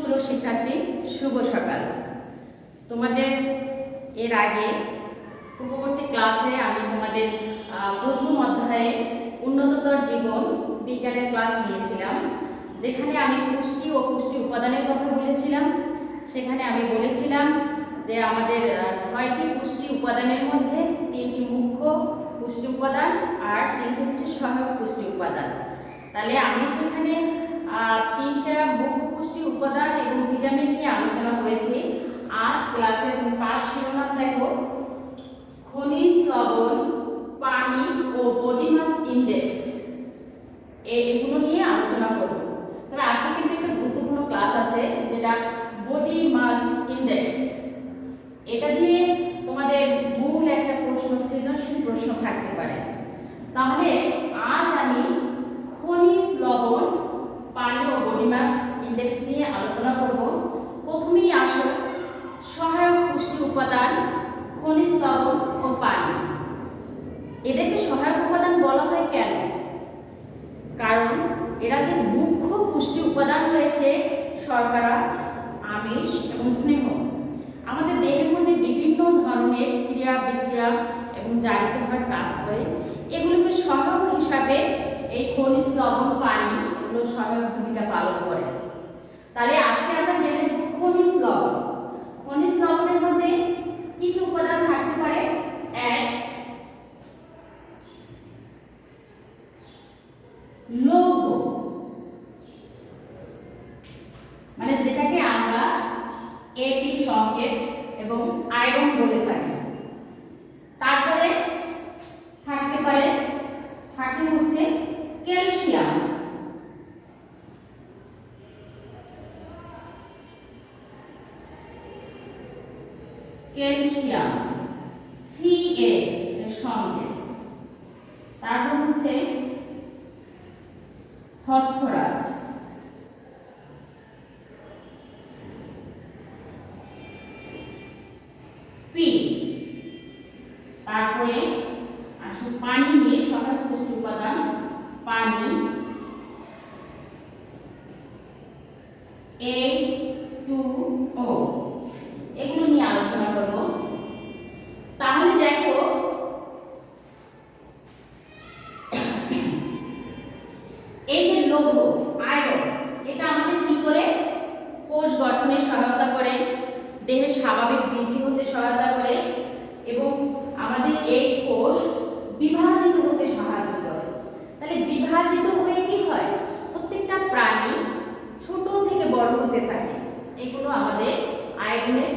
সুপ্রিয় শিক্ষার্থী, শুভ সকাল। তোমাদের এর আগে পূর্ববর্তী ক্লাসে আমি তোমাদের প্রথম অধ্যায়ে উন্নততর জীবন বিজ্ঞানের ক্লাস নিয়েছিলাম, যেখানে আমি পুষ্টি ও পুষ্টি উপাদানের কথা বলেছিলাম। সেখানে আমি বলেছিলাম যে আমাদের 6টি পুষ্টি উপাদানের মধ্যে 3টি মুখ্য পুষ্টি উপাদান আর 3টি হচ্ছে সহায়ক পুষ্টি উপাদান। তাহলে আমি সেখানে 3টা মুখ্য পুষ্টি উপাদান এবং ভিটামিন নিয়ে আলোচনা করেছি। আজ ক্লাসে তুমি পাঠ শিরোনাম দেখো, খনিজ লবণ, পানি ও বডি মাস ইনডেক্স, এগুলো নিয়ে আলোচনা করব। তবে আজকে কিন্তু একটা গুরুত্বপূর্ণ ক্লাস আছে, যেটা বডি মাস ইনডেক্স। এটা দিয়ে তোমাদের মূল একটা প্রশ্ন, সৃজনশীল প্রশ্ন থাকতে পারে। তাহলে আজ আমি খনিজ লবণ, পানি ও বডি মাস ইনডেক্স নিয়ে আলোচনা করব। প্রথমেই আসো সহায়ক পুষ্টি উপাদান খনিজ লবণ ও পানি। এদেরকে সহায়ক উপাদান বলা হয় কেন? কারণ এরা যে মুখ্য পুষ্টি উপাদান রয়েছে শর্করা, আমিষ এবং স্নেহ, আমাদের দেহের মধ্যে বিভিন্ন ধরনের ক্রিয়া বিক্রিয়া এবং জারিত হওয়ার কাজ করে। এগুলোকে সহায়ক হিসাবে এই খনিজ লবণ, পানি এগুলো সহায়ক ভূমিকা পালন করে। তাহলে আজকে আমরা জেনে নেব খনিজ লবণ। খনিজ লবণের মধ্যে কি কি উপাদান থাকতে পারে? এক, লৌহ, মানে যেটাকে আমরা এপি সংকেত এবং আয়রন বলে থাকি। তারপরে থাকে হচ্ছে ক্যালসিয়াম, Ca এর সঙ্গে। তারপর হচ্ছে ফসফরাস, পি। তারপরে আসলে পানি নিয়ে সহায়ক পুষ্টি উপাদান পানি, H2O, এগুলো নিয়ে আলোচনা করব। তাহলে দেখো, এই যে লৌহ আয়রন, এটা আমাদের কি করে? কোষ গঠনে সহায়তা করে, দেহের স্বাভাবিক বৃদ্ধি হতে সহায়তা করে এবং আমাদের এই কোষ বিভাজিত হতে সাহায্য করে। তাহলে বিভাজিত হয়ে কি হয়? প্রত্যেকটা প্রাণী ছোট থেকে বড় হতে থাকে। এগুলো আমাদের আয়রনের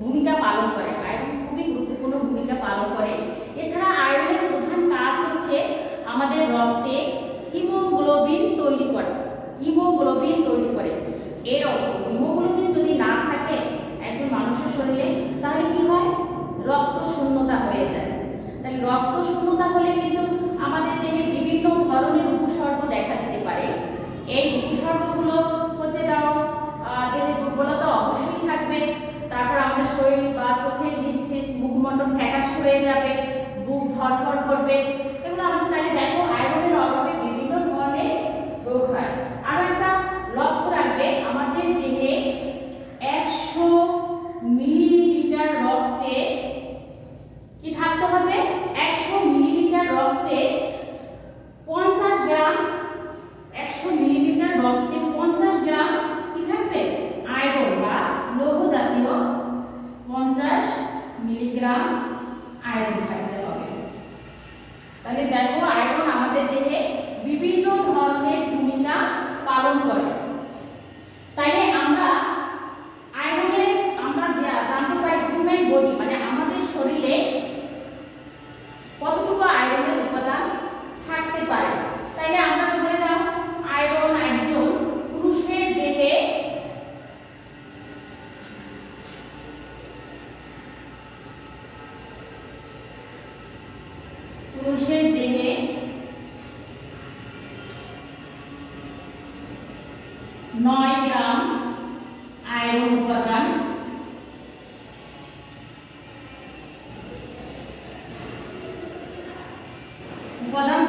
ভূমিকা পালন করে। আয়রন খুবই গুরুত্বপূর্ণ ভূমিকা পালন করে। এছাড়া আয়রনের প্রধান কাজ হচ্ছে আমাদের রক্তে হিমোগ্লোবিন তৈরি করে। এর হিমোগ্লোবিন যদি না থাকে একজন মানুষের শরীরে, তাহলে কি হয়? রক্ত শূন্যতা হয়ে যায়। তাহলে রক্ত শূন্যতা হলে কিন্তু আমাদের দেহে বিভিন্ন ধরনের উপসর্গ দেখা দিতে পারে। এই উপসর্গগুলো হচ্ছে দেহে দুর্বলতা অবশ্যই থাকবে। তারপর আমাদের শরীর বা চোখের নিঃশ্বাস, মুখমণ্ডল ফ্যাকাশে হয়ে যাবে, বুক ধড়ফড় করবে। এগুলো আমাদের, তাহলে দেখো আয়রনের অভাবে বিভিন্ন ধরনের রোগ হয়। আর একটা লক্ষ্য রাখবে, আমাদের দেহে 100 মিলিলিটার রক্তে কি থাকতে হবে? 100 মিলিলিটার রক্তে 50 গ্রাম, 100 মিলিলিটার রক্তে 50 গ্রাম কি থাকবে? আয়রন বা লৌহ জাতীয় 50 মিলিগ্রাম আয়রন থাকতে হবে। তাহলে দেখো আয়রন আমাদের দেহে বিভিন্ন ধরনের ভূমিকা পালন করে। তাইলে আমরা আয়রনের জানতে পারি হিউম্যান বডি, মানে আমাদের শরীরে কতটুকু আয়রনের উপাদান থাকতে পারে। তাইলে আমরা ধরে নাও আয়রন একজন পুরুষের দেহে 9 গ্রাম আয়রন উপাদান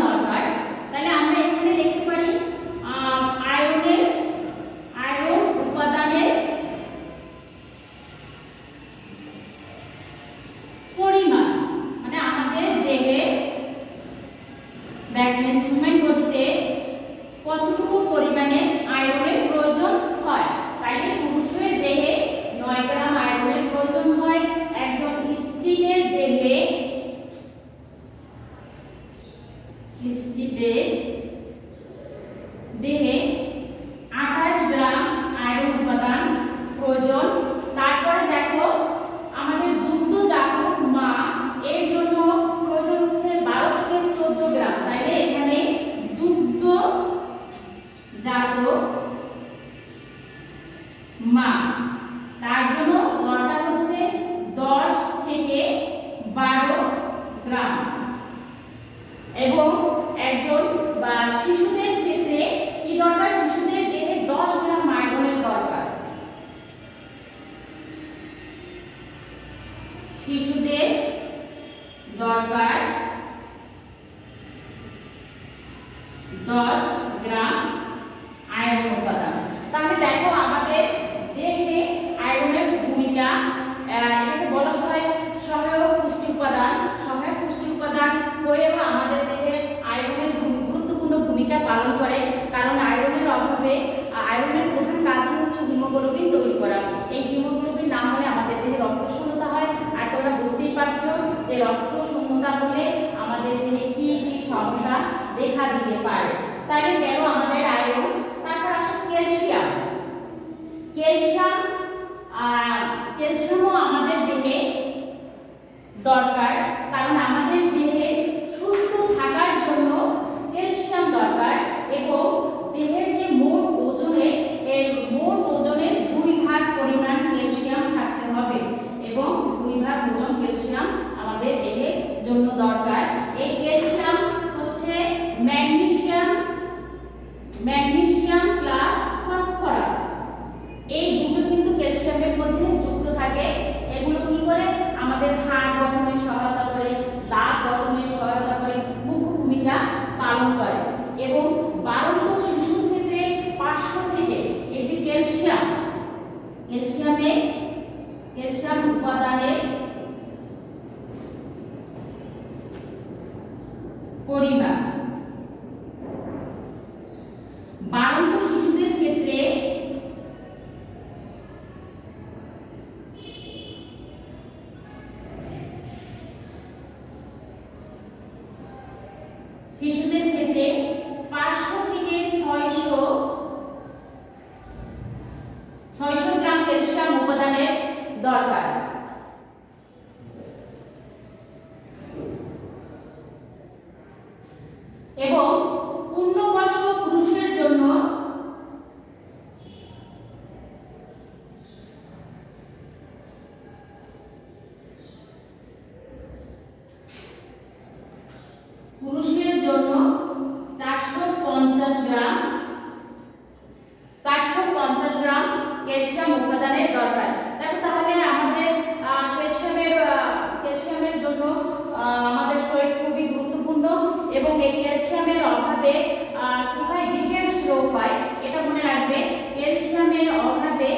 দরকার। তাহলে আমরা এখানে লিখতে পারি আয়রন উপাদান শিশুদের দরকার 10 গ্রাম আয়রন উপাদান। তাহলে দেখো আমাদের দেহে আয়রনের ভূমিকা, এটাকে বলা হয় সহায়ক পুষ্টি উপাদান। সহায়ক পুষ্টি উপাদান হয়েও আমাদের দেহে আয়রনের গুরুত্বপূর্ণ ভূমিকা পালন করে, কারণ আয়রনের অভাবে আয়রনের প্রধান কাজই হচ্ছে হিমোগ্লোবিন তৈরি করা। এই হিমোগ্লোবিন না হলে আমাদের দেহে রক্ত শূন্যতা হয়। আর তোমরা বুঝতেই পারছো যে রক্ত শূন্যতা হলে আমাদের দেহে কি কি সমস্যা দেখা দিতে পারে। তাহলে গেল আমাদের আয়রন। তারপর আসে ক্যালসিয়াম। ক্যালসিয়ামও আমাদের দেহে দরকার, কারণ আমাদের দেহে সুস্থ থাকার জন্য ক্যালসিয়াম দরকার। এবং দেহের যে মোট ওজনের 2 ভাগ পরিমাণ ক্যালসিয়াম থাকতে হবে, এবং 2 ভাগ ওজন ক্যালসিয়াম আমাদের দেহের জন্য দরকার। এই ক্যালসিয়াম হচ্ছে ম্যাগনেসিয়াম প্লাস ফসফরাস, এই দুটো কিন্তু ক্যালসিয়ামের মধ্যে যুক্ত থাকে। এগুলো কি করে আমাদের হাড় গঠনে সহায়তা করে, দাঁত গঠনে সহায়তা করে, মুখ্য ভূমিকা পালন করে। এবং বাড়ন্ত শিশুর ক্ষেত্রে 500 থেকে এই যে ক্যালসিয়াম উপাদানের পরিমাণ বাড়ন্ত শিশুদের ক্ষেত্রে শিশুদের ক্ষেত্রে 500 থেকে 600 গ্রাম ক্যালসিয়াম উপাদানের দরকার। এবং পূর্ণবয়স্ক পুরুষের জন্য পুরুষের জন্য 450 গ্রাম ক্যালসিয়াম উপাদানের দরকার। দেখো তাহলে আমাদের ক্যালসিয়ামের জন্য আমাদের শরীর খুবই গুরুত্বপূর্ণ। এবং এই ক্যালসিয়ামের অভাবে কি হয়, রিকেটস রোগ হয়। এটা মনে রাখবে, ক্যালসিয়ামের অভাবে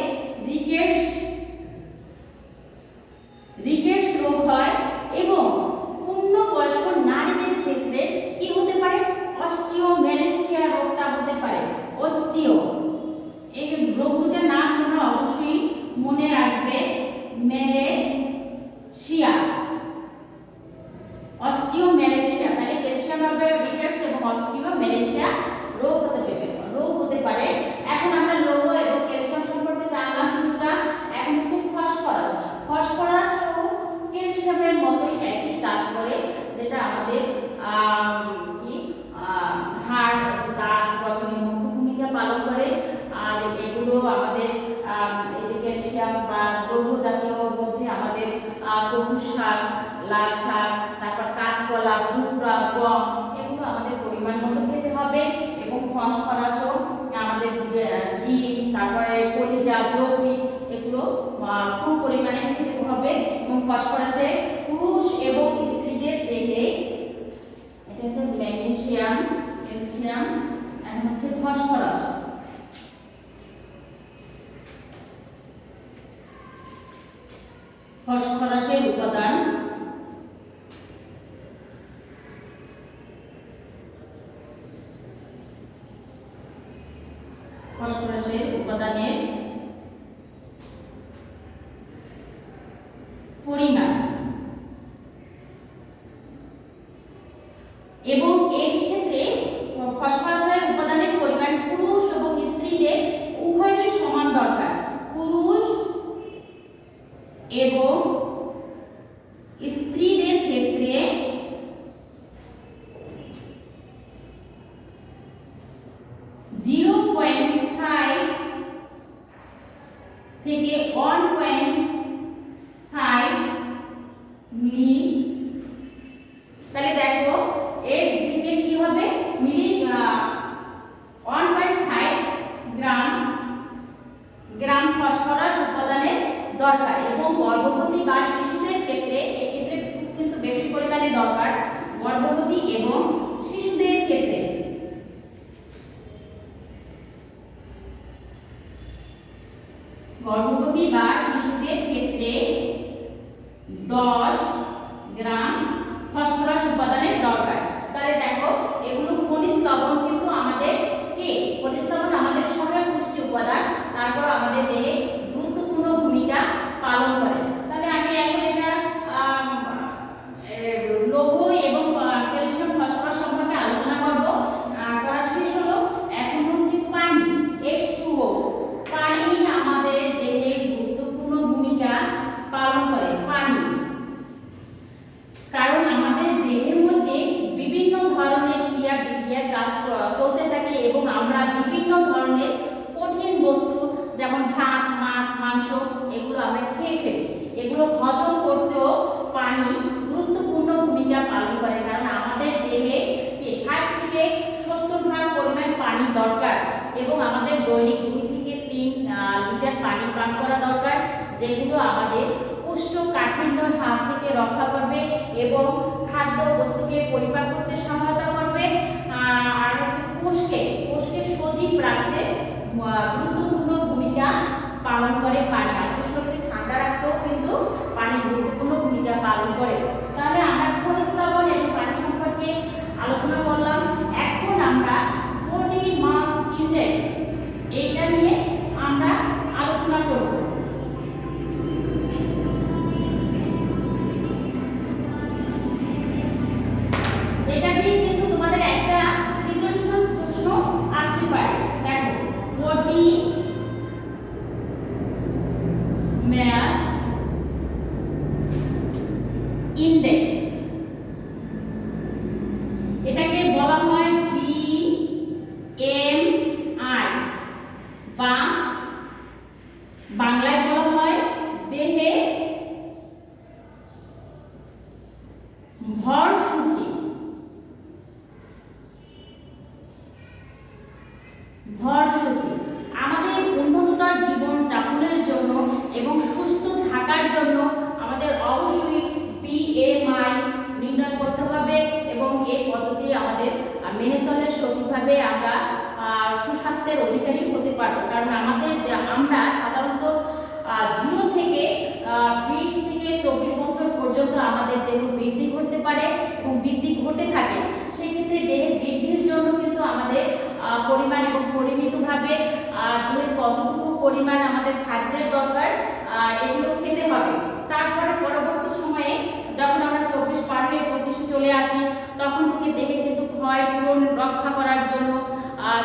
রিকেটস রোগ হয়। এবং পূর্ণবয়স্ক নারীদের ক্ষেত্রে কি হতে পারে, অস্টিওমেলেশিয়া রোগটা হতে পারে। এই রোগ দুটোর নাম তোমরা অবশ্যই মনে রাখবে, অস্টিওমেলেশিয়া। তাহলে ক্যালসিয়াম অভাবে রিকেটস এবং অস্টিওমেলেশিয়া রোগ হতে পারে। এখন আমরা লৌহ এবং ক্যালসিয়াম সম্পর্কে জানলাম কিছুটা। এখন হচ্ছে ফসফরাস ও ক্যালসিয়ামের মতোই একই কাজ করে, যেটা আমাদের হাড় দাঁত গঠনে মুখ্য ভূমিকা পালন করে। আর এগুলো আমাদের এই যে ক্যালসিয়াম বা লৌহ জাতীয় মধ্যে আমাদের কচু শাক, লাল শাক, তারপর কাঁচকলা, ভুট্টা, গম, এগুলো আমাদের পরিমাণ মতো খেতে হবে। এবং ফসফরাসও আমাদের ডিম, তারপরে কলিজা, যকৃৎ, এগুলো খুব পরিমাণে খেতে হবে। এবং ফসফরাসে পুরুষ এবং স্ত্রীদের দেহে, এটা হচ্ছে ম্যাগনেসিয়াম, ক্যালসিয়াম, আর হচ্ছে ফসফরাস। ফসফরাসের উপাদান উপাদানের পরিমাণ। এবং এর ক্ষেত্রে ফসফরাসের উপাদানের পরিমাণ পুরুষ এবং স্ত্রীদের উভয়েরই সমান দরকার। পুরুষ এবং স্ত্রীদের ক্ষেত্রে 0.5 থেকে 1.5 মিলি। তাহলে দেখো এর দিকে কি হবে, মিলি 1.5 গ্রাম ফসফরাস উপাদানের দরকার। এবং গর্ভবতী বা শিশুদের ক্ষেত্রে ক্ষেত্রে এক্ষেত্রে কিন্তু বেশি পরিমাণে দরকার গর্ভবতী এবং শিশুদের ক্ষেত্রে। গর্ভবতী বা শিশুদের ক্ষেত্রে 10 গ্রাম ফসফরাস উপাদানের দরকার। তাহলে দেখো এগুলো খনিজ লবণ কিন্তু আমাদের কি খনিজ লবণ আমাদের সহায়ক পুষ্টি উপাদান, তারপর আমাদের দেহে গুরুত্বপূর্ণ ভূমিকা পালন করে। তাহলে আমি এখন এটা লৌহ এবং ক্যালসিয়াম ফসফরাস সম্পর্কে আলোচনা করব। করা শেষ হলো। এখন হচ্ছে পানি, H2O। পানি আমাদের দেহে গুরুত্বপূর্ণ ভূমিকা পালন করে। পানি, কারণ আমাদের দেহের মধ্যে বিভিন্ন ধরনের ক্রিয়া বিক্রিয়ার কাজ চলতে থাকে এবং আমরা বিভিন্ন ধরনের কঠিন বস্তু যেমন ভাত, মাছ, মাংস এগুলো আমরা খেয়ে ফেলি। এগুলো হজম করতেও পানি গুরুত্বপূর্ণ ভূমিকা পালন করে, কারণ আমাদের দেহে 60 থেকে 70 ভাগ পরিমাণ পানি দরকার এবং আমাদের দৈনিক 2 থেকে 3 লিটার পানি পান করা দরকার, যেগুলো আমাদের কোষ্ঠকাঠিন্যের হাত থেকে রক্ষা করবে এবং খাদ্য বস্তুকে পরিপাক করতে সহায়তা করবে। আর হচ্ছে কোষকে সজীব রাখতে গুরুত্বপূর্ণ ভূমিকা পালন করে পানি। আমাদের শরীরকে ঠান্ডা রাখতেও কিন্তু পানি গুরুত্বপূর্ণ ভূমিকা পালন করে। তাহলে আমরা খনিজ লবণ এবং পানি সম্পর্কে আলোচনা করলাম। এখন আমরা বডি মাস ইনডেক্স এইটা নিয়ে আমরা আলোচনা করব। এটা দিয়ে কিন্তু তোমাদের একটা সৃজনশীল প্রশ্ন আসতে পারে। দেখো, বডি mass index, এটাকে বলা হয় BMI বা বাংলায় বলা হয় দেহে ভর সূচি। ভর সূচি আমাদের উন্নততর জীবন যাপনের জন্য এবং সুস্থ থাকার জন্য আমাদের অবশ্যই BMI নির্ণয় করতে হবে এবং এই পদ্ধতি আমাদের মেনে চলে সঠিকভাবে আমরা সুস্বাস্থ্যের অধিকারী হতে পারবো। কারণ আমরা সাধারণত 0 থেকে 20 থেকে 24 বছর পর্যন্ত আমাদের দেহ বৃদ্ধি ঘটতে পারে এবং বৃদ্ধি ঘটে থাকে। সেই ক্ষেত্রে দেহের বৃদ্ধির জন্য কিন্তু আমাদের পরিমাণ এবং পরিমিতভাবে দেহের কতটুকু পরিমাণ আমাদের খাদ্যের দরকার এগুলো খেতে হবে। তারপরে পরবর্তী সময়ে যখন আমরা 24 পার হয়ে 25-এ চলে আসি, তখন থেকে দেহে কিন্তু ক্ষয় পূরণ রক্ষা করার জন্য,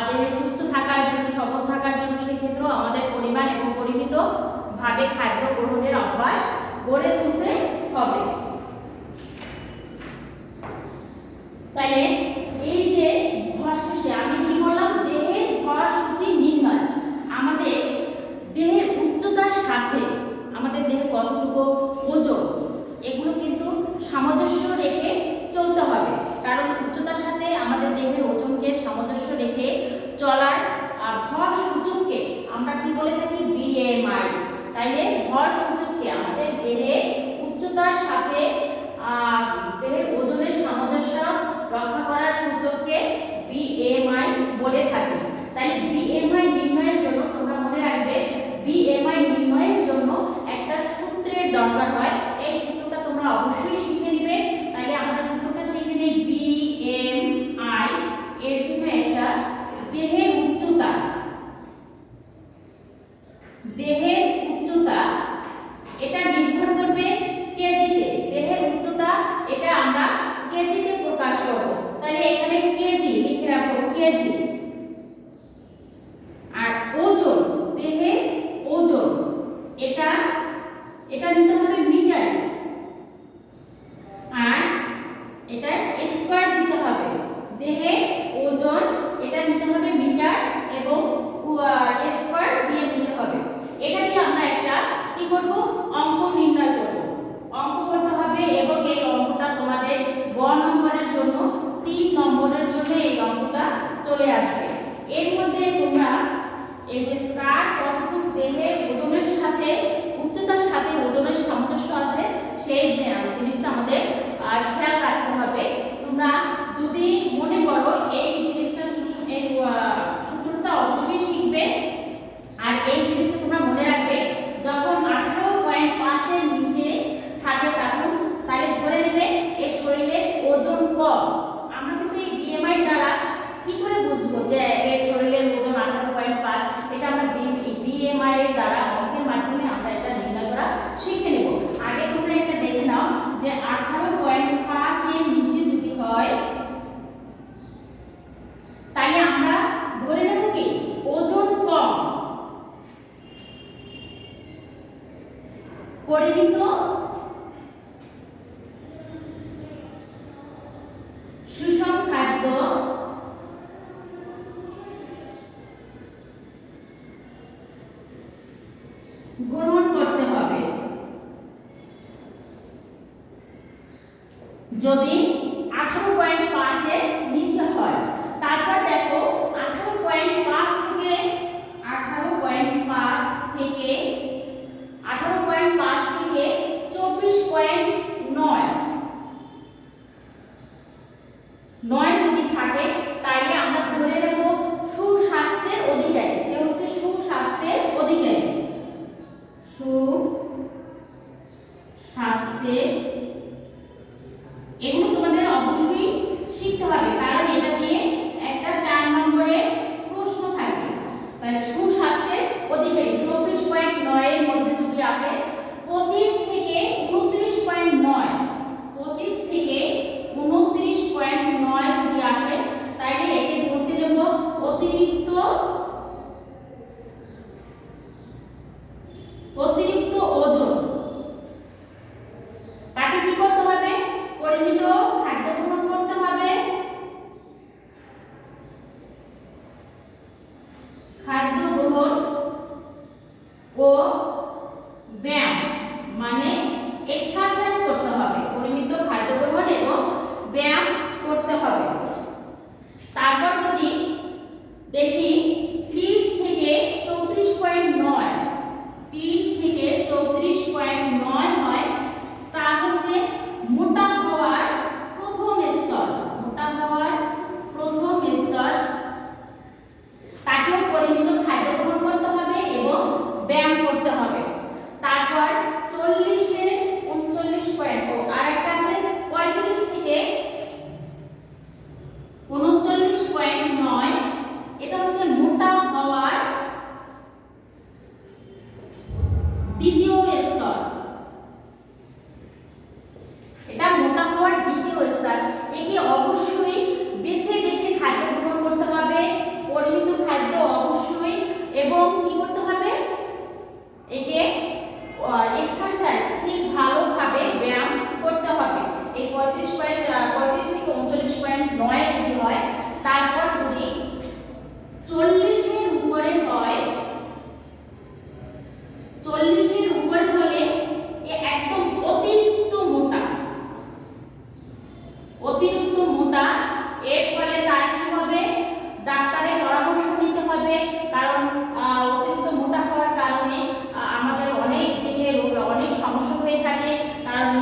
দেহে সুস্থ থাকার জন্য, সবল থাকার জন্য সেক্ষেত্রেও আমাদের পরিমাণ এবং পরিমিতভাবে খাদ্য গ্রহণের অভ্যাস গড়ে তুলতে হবে। তাহলে এই যে ভর সূচি, আমি কি বললাম, দেহের ভর সূচি নির্ণয়, আমাদের দেহের উচ্চতার সাথে আমাদের দেহে কতটুকু ওজন এগুলো কিন্তু সামঞ্জস্য রেখে চলতে হবে। কারণ উচ্চতার সাথে আমাদের দেহের ওজনকে সামঞ্জস্য রেখে চলার ভর সূচককে আমরা কি বলে থাকি, BMI। তাইলে ভর সূচককে আমাদের দেহের উচ্চতার সাথে দেহের ওজনের সামঞ্জস্য রক্ষা করার সূচককে BMI বলে থাকি। তাহলে BMI নির্ণয়ের জন্য তোমরা মনে রাখবে, BMI নির্ণয়ের জন্য একটা সূত্রের দরকার হয়। এই সূত্রটা তোমরা অবশ্যই শিখে নিবে। তাহলে আমরা সূত্রটা শিখে নিই। BMI এর জন্য একটা দেহের উচ্চতা, এটা নির্ভর করবে কেজিতে। দেহের উচ্চতা এটা আমরা কেজিতে প্রকাশ করব। তাহলে এখানে কেজি লিখে রাখবো, কেজি। আর ওজন, দেহের ওজন এটা নিতে হবে মিটার, আর এটা স্কয়ার দিতে হবে। দেহের ওজন এটা নিতে হবে মিটার এবং স্কয়ার দিয়ে নিতে হবে। এটা দিয়ে আমরা একটা কি করব, অঙ্ক নির্ণয় করব। অঙ্ক করতে হবে এবং এই অঙ্কটা তোমাদের গ নম্বরের জন্য, 3 নম্বরের জন্য এই অঙ্কটা চলে আসবে। এর মধ্যে তোমরা এই যে কার কতটুকু দেহের ওজনের সাথে উচ্চতার সাথে ওজনের সামঞ্জস্য আছে সেই যে বুঝবো যে এর শরীরের ওজন 18.5, এটা আমরা বিএমআই এর দ্বারা অঙ্কের মাধ্যমে আমরা এটা নির্ণয় করা শিখে নেব। আগে তোমরা এটা দেখে নাও যে 18.5 এর নিচে যদি হয় তাহলে আমরা ধরে নেব কি ওজন কম, পরিমিত সুষম খাদ্য গ্রহণ করতে হবে। যদি 18.5 এর নিচে হয়, তারপর দেখো 18.5 থেকে 24.9 যদি থাকে তাইলে আমরা ধরে নেব সুস্বাস্থ্যের অধিকারী, সে হচ্ছে সুস্বাস্থ্যের অধিকারী। সুস্বাস্থ্যের, এগুলো তোমাদের অবশ্যই শিখতে হবে কারণ এটা দিয়ে একটা 4 নম্বরে প্রশ্ন থাকবে। তাহলে সুস্বাস্থ্যের অধিকারী 24.9 এর মধ্যে যদি আসে, 25 থেকে 29.9, 25 থেকে 29.9 যদি আসে তাইলে একে ধরতে দেব অতিরিক্ত ওজন। তাকে কি করতে হবে? পরিমিত খাদ্য গ্রহণ করতে হবে, খাদ্য গ্রহণ ও ব্যায়াম মানে এক্সারসাইজ করতে হবে, পরিমিত খাদ্য গ্রহণ এবং ব্যায়াম করতে হবে। তারপর যদি দেখি 30 থেকে 34.9, 30 থেকে 34.9 হয়, তা হচ্ছে মোটা হওয়ার প্রথম স্তর, মোটা হওয়ার প্রথম স্তর। তাকেও পরিমিত খাদ্য গ্রহণ করতে হবে এবং ব্যায়াম করতে হবে। তারপর 40 এ 39 আর একটা আছে 35 থেকে 39.9, এটা হচ্ছে মোটা হওয়ার দ্বিতীয় স্তর, এটা মোটা হওয়ার দ্বিতীয় স্তর। একে অবশ্যই বেছে বেছে খাদ্য গ্রহণ করতে হবে, পরিমিত খাদ্য অবশ্যই, এবং কি করতে হবে? একে এক্সারসাইজ ঠিক ভালোভাবে ব্যায়াম করতে হবে। এই 35 থেকে 39.9 যদি হয়, তারপর যদি 40 এর উপরে হয়, 40 এর উপরে হলে এ একদম অতিরিক্ত মোটা, অতিরিক্ত মোটা। এর ফলে তার কি হবে? ডাক্তারের পরামর্শ নিতে হবে কারণ অতিরিক্ত মোটা হওয়ার কারণে আমাদের অনেক দেহে অনেক সমস্যা হয়ে থাকে, কারণ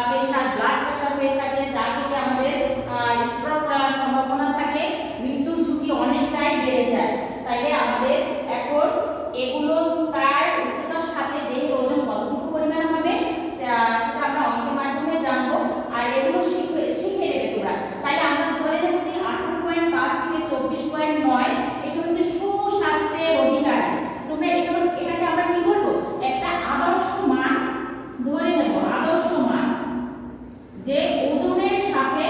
প্রেশার, ব্লাড প্রেশার হয়ে থাকে, যার থেকে আমাদের স্ট্রোক করার সম্ভাবনা থাকে, মৃত্যুর ঝুঁকি অনেকটাই বেড়ে যায়। তাইলে আমাদের এখন এগুলো প্রায় উচ্চতার সাথে দেহের ওজন কতটুকু পরিমাণ হবে সেটা আমরা অঙ্কের মাধ্যমে জানবো, আর এগুলো শিখে নেবে তোমরা। তাহলে আমরা ধরে নেব কি 18.5 থেকে 24.9 এটা হচ্ছে সুস্বাস্থ্যের অধিকার। তোমরা এটাকে আমরা কি বলবো? একটা আদর্শ মান ধরে নেব, আদর্শ মান, যে ওজনের সাথে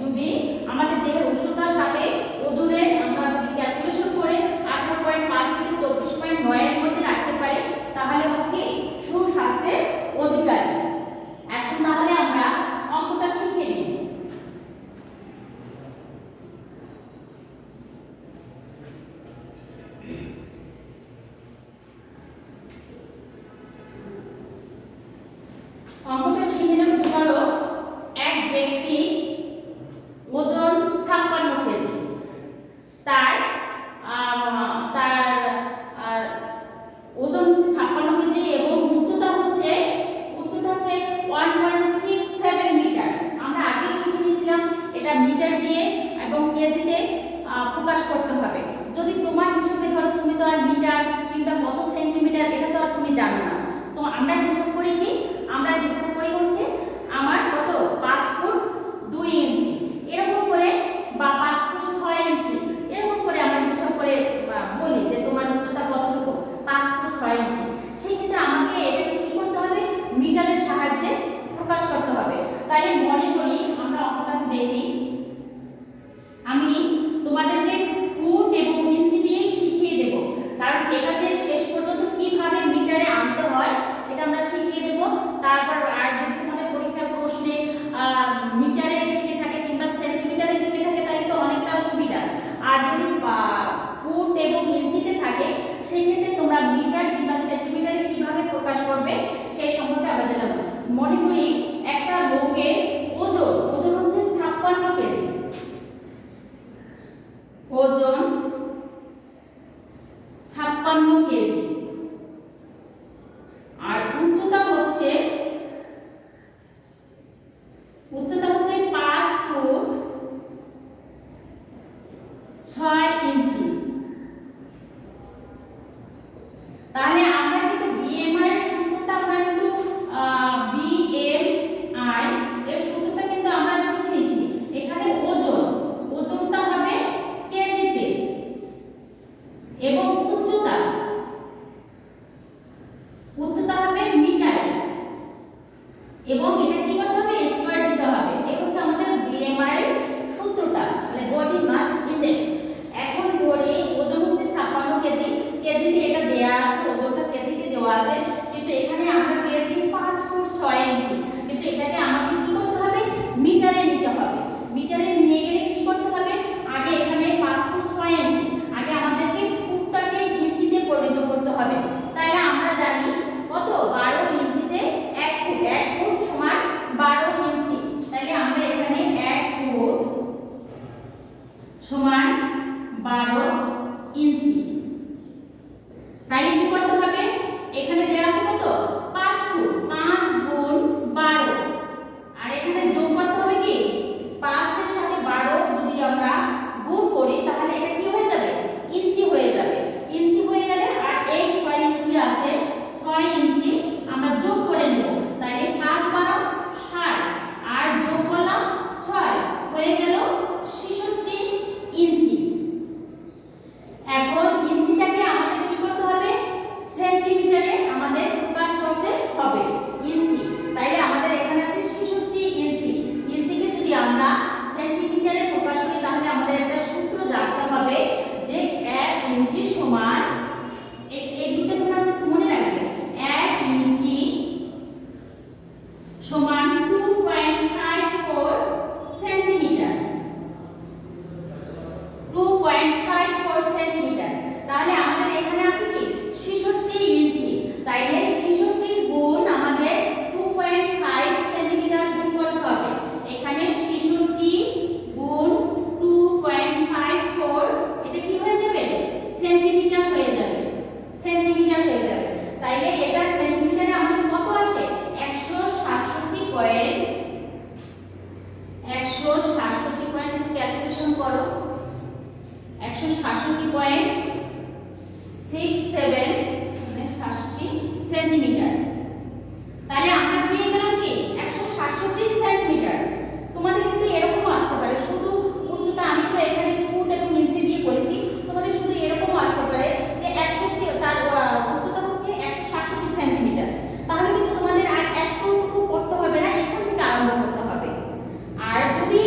যদি আমাদের দেহের উচ্চতার সাথে ওজনের আমরা যদি ক্যালকুলেশন করে 18.5 থেকে 24.9 এর মধ্যে রাখতে পারি তাহলে হবে কি সুস্বাস্থ্যের অধিকারী। এখন তাহলে আমরা অঙ্কটা শিখে নিই। অঙ্কটা শিখে নেব। ধরো এক ব্যক্তি ওজন 56 কেজি, তার ওজন 56 কেজি এবং উচ্চতা হচ্ছে 1.67 মিটার। আমরা আগে শিখে নিয়েছিলাম এটা মিটার দিয়ে এবং কেজিতে প্রকাশ করতে হবে। যদি তোমার হিসেবে ধরো, তুমি তো আর মিটার কিংবা কত সেন্টিমিটার এটা তো আর তুমি জানো না, তো আমরা হিসাব করি কি? আমরা হিসাব করি হচ্ছে আমার কত 5 ফুট 2 ইঞ্চি এরকম করে, বা 5 ফুট 6 ইঞ্চি এরকম করে প্রকাশ করতে হবে। তাই মনে করি আমরা অঙ্কটা দেখি। আমি তোমাদেরকে ফুট এবং ইঞ্চি দিয়ে শিখিয়ে দেব, কারণ এটা যে শেষ পর্যন্ত কিভাবে মিটারে আনতে হয় এটা আমরা শিখিয়ে দেব। তারপর আর যদি তোমাদের পরীক্ষার প্রশ্নে মিটারে থেকে থাকে কিংবা সেন্টিমিটারে থেকে থাকে তাহলে তো অনেকটা সুবিধা। আর যদি ফুট এবং ইঞ্চিতে থাকে সেই ক্ষেত্রে তোমরা মিটার কিংবা সেন্টিমিটারে কিভাবে প্রকাশ করবে সেই সম্পর্কে আমরা জানব। মনে করি একটা লোকের ওজন হচ্ছে 56 কেজি, ওজন 56 কেজি, আর উচ্চতা হচ্ছে 5 ফুট 6 ইঞ্চি। তাহলে আমরা কিন্তু বিএমআই এর সূত্রটা আমরা কিন্তু বিএমআই এর সূত্রটা কিন্তু আমরা শিখে নিয়েছি। এখানে ওজনটা হবে কেজিতে এবং উচ্চতা হবে মিটারে, এবং এটা কি করতে হবে স্কয়ার দিতে হবে। এই হচ্ছে আমাদের বিএমআই এর সূত্রটা, মানে বডি মাস ইনডেক্স। এখন ধরি ওজন হচ্ছে 56 কেজি, কেজিতে এটা দেয়া আছে, ওজনটা কেজিতে দেওয়া আছে, কিন্তু এখানে আমরা পেয়েছি 5 ফুট 6 ইঞ্চি, কিন্তু এটাকে আমাকে কি করতে হবে মিটারে নিতে হবে। মিটারে নিয়ে গেলে কি করতে হবে, আগে এখানে 5 ফুট 6 ইঞ্চি, আগে আমাদেরকে ফুটটাকে ইঞ্চিতে পরিণত করতে হবে। তাহলে আমরা জানি কত 12 ইঞ্চিতে 1 ফুট, 1 ফুট সমান 12 ইঞ্চি। তাহলে আমরা এখানে 1 ফুট সমান 12 ইঞ্চি। তাহলে কি করতে হবে, এখানে দেওয়া আছে কত 5 ফুট, 5 গুণ 12, আর এখানে যোগ করতে হবে কি 5 এর সাথে 12 যদি আমরা গুণ করি তাহলে এটা কি হয়ে যাবে ইঞ্চি হয়ে যাবে। ইঞ্চি হয়ে গেলে আর এই 6 ইঞ্চি আছে, 6 ইঞ্চি আমরা যোগ করে নেব। তাহলে 5 12 60, আর যোগ করলাম 6 হয়ে গেল 66 ইঞ্চি। এখন ইঞ্চিটাকে আমাদের কি করতে হবে সেন্টিমিটারে আমাদের প্রকাশ করতে হবে ইঞ্চি। তাইলে আমাদের এখানে আছে 66 ইঞ্চি। ইঞ্চিকে যদি আমরা সেন্টিমিটারে প্রকাশ করি তাহলে আমাদের একটা সূত্র জানতে হবে যে 1 ইঞ্চি সমান, এই দুটো তোমরা মনে রাখবে, 1 ইঞ্চি সমান 2.54 সেন্টিমিটার, 2.54 সেন্টিমিটার। তাহলে আমাদের এখানে আছে কি 66 ইঞ্চি, তাইলে 66 গুণ আমাদের 2.5 সেন্টিমিটার গুণ করতে হবে। এখানে 66 গুণ 2.54 এটা কি হয়ে যাবে সেন্টিমিটার হয়ে যাবে, সেন্টিমিটার হয়ে যাবে। তাইলে এটা সেন্টিমিটারে আমাদের কত আসে 167 পয়েন্ট, 167 পয়েন্ট ক্যালকুলেশন করো, 167.67 মানে 67 সেন্টিমিটার। তাহলে আমরা পেয়ে গেলাম কি 167 সেন্টিমিটার। তোমাদের কিন্তু এরকম আসতে পারে, শুধু উচ্চতা, আমি তো এখানে ফুট এবং ইঞ্চি দিয়ে করেছি, তোমাদের শুধু এরকম আসতে পারে যে 100 তার উচ্চতা হচ্ছে 167 সেন্টিমিটার। তাহলে কিন্তু তোমাদের আর এতটুকু করতে হবে না, এখান থেকে আরম্ভ করতে হবে। আর যদি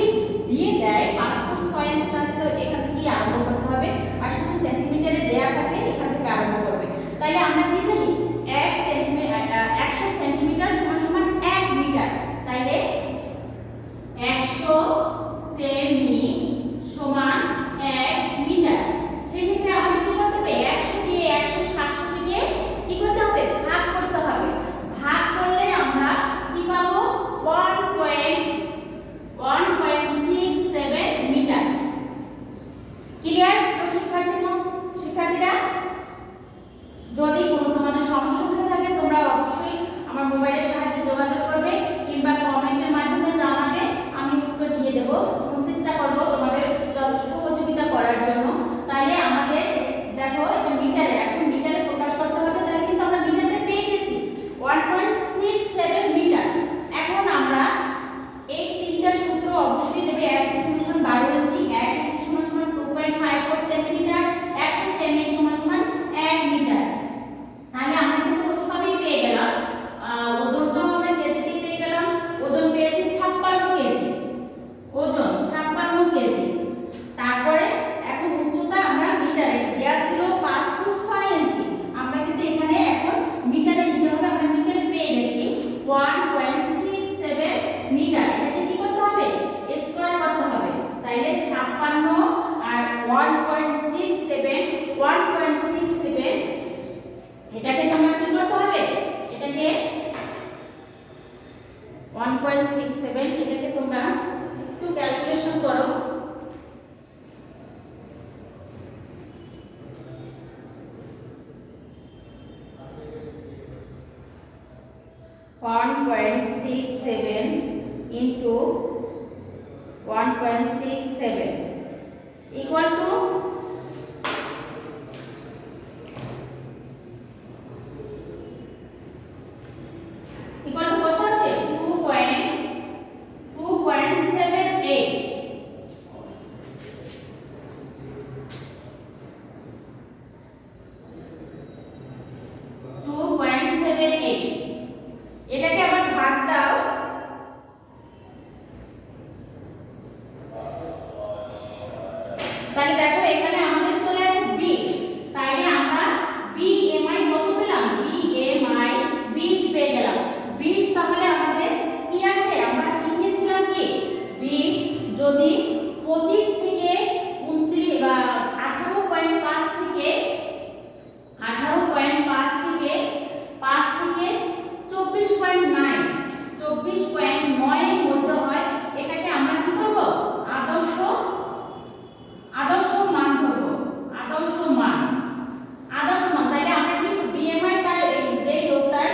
দিয়ে দেয় 5 ফুট 6 ইঞ্চি তাহলে তো এখান থেকেই আরম্ভ করতে হবে, আর শুধু সেন্টিমিটারে দেয়া থাকলে এখান থেকে আরম্ভ করবে। তাহলে আমরা কি জানি 1 সেন্টিমিটার 1.67, এটাকে তোমরা একটু ক্যালকুলেশন করো। (1.67 into 1.67 equal to কত আসে? 2.78। এটাকে আবার ভাগ দাও। তাহলে দেখো এখানে আমাদের চলে আসে 20। তাইলে আমরা BMI কত পেলাম? BMI 20 পেয়ে গেলাম। 20 তাহলে আমাদের কি আসে? আমরা শিখেছিলাম কি 20 যদি 25 থেকে 29 বা 18.5 থেকে 18.5 থেকে 5 থেকে 24.9 24.9 এর মধ্যে হয়, এটাকে আমরা কি করব? আদর্শ মান ধরবো। আদর্শ মান। তাহলে আমরা কি BMI তার যে লোকটার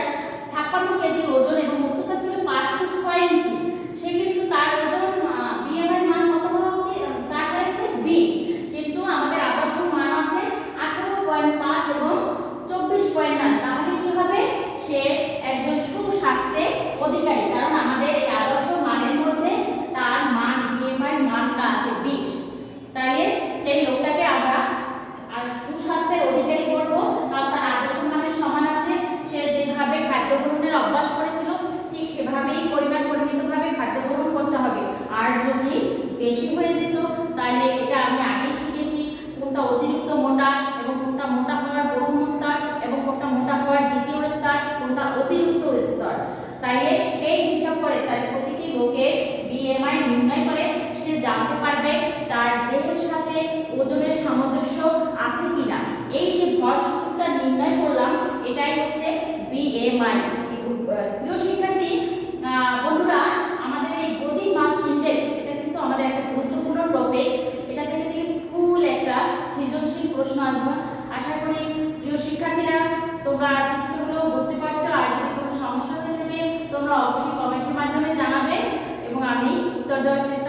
56 কেজি ওজন এবং উচ্চতা ছিল 5 ফুট 6 ইঞ্চি, সে কিন্তু তার ওজন BMI মান কত হওয়া উচিত? তার হয়েছে 20, কিন্তু আমাদের আদর্শ মান আসে 18.5 এবং 24.9। তাহলে কি হবে? সে একজন সুস্বাস্থ্যের অধিকারী, কারণ আমাদের এই আদর্শ মানের মধ্যে তার মান BMI মানটা আছে 20। তাহলে সেই লোকটাকে আমরা সুস্বাস্থ্যের অধিকারী করব, কারণ তার আদর্শ মানের সমান আছে। সে যেভাবে খাদ্য গ্রহণের অভ্যাস করেছিল ঠিক সেভাবেই পরিমিতভাবে খাদ্য গ্রহণ করতে হবে। আর যদি বেশি হয়ে যেত তাহলে এটা আমি আগেই শিখেছি কোনটা অতিরিক্ত মোটা এবং কোনটা মোটা হওয়ার প্রথম স্তর এবং কোনটা মোটা হওয়ার দ্বিতীয় স্তর, কোনটা অতিরিক্ত স্তর। তাইলে সেই হিসাব করে তাই প্রতিটি লোকের BMI নির্ণয় করে সে জানতে পারবে তার দেহের সাথে ওজনের সামঞ্জস্য আছে কিনা। এই যে ভর সূচকটা নির্ণয় করলাম এটাই হচ্ছে BMI। প্রিয় শিক্ষার্থী বন্ধুরা, আমাদের এই বডি মাস ইনডেক্স এটা কিন্তু আমাদের একটা গুরুত্বপূর্ণ টপিকস। এটা থেকে ফুল একটা সৃজনশীল প্রশ্ন আসবে। আশা করি প্রিয় শিক্ষার্থীরা তোমরা কিছুটা হলেও বুঝতে পারছো। আর যদি কোনো সমস্যা হয়ে থাকে তোমরা অবশ্যই কমেন্টের মাধ্যমে জানাবে এবং আমি উত্তর দেওয়ার চেষ্টা